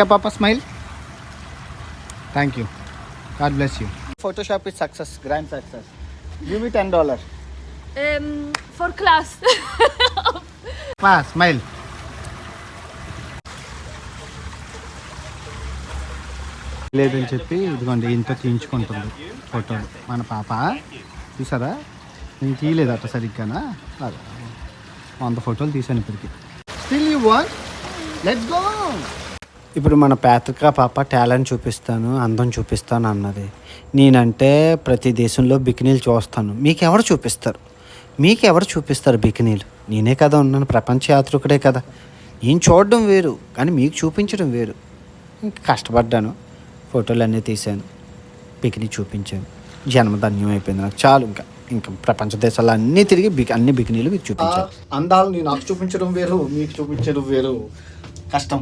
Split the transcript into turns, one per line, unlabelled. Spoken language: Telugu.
Papa, smile. Thank you. God bless you. Photoshop is success, grand success. Give me $10.
For class.
Class, smile. లేదని చెప్పి ఇదిగోండి ఇంత తీయించుకుంటుంది ఫోటోలు మన పాప చూసారా. నేను తీయలేదు అట్ట సరిగ్గానా 100 ఫోటోలు తీసాను ఇప్పటికి. Still you want, let's go. ఇప్పుడు మన పేత్రిక పాప టాలెంట్ చూపిస్తాను, అందం చూపిస్తాను అన్నది. నేనంటే ప్రతి దేశంలో బికినీలు చూస్తాను. మీకెవరు చూపిస్తారు బికినీలు? నేనే కదా ఉన్నాను, ప్రపంచ యాత్రికుడే కదా. నేను చూడడం వేరు, కానీ మీకు చూపించడం వేరు. ఇంకా కష్టపడ్డాను, ఫోటోలు అన్నీ తీశాను, బికినీ చూపించాను. జన్మధన్యం అయిపోయింది నాకు. చాలు, ఇంకా ప్రపంచ దేశాలు అన్నీ తిరిగి అన్ని బికినీలు మీకు చూపించాను. అందాలు నాకు చూపించడం వేరు, మీకు చూపించడం వేరు. కష్టం.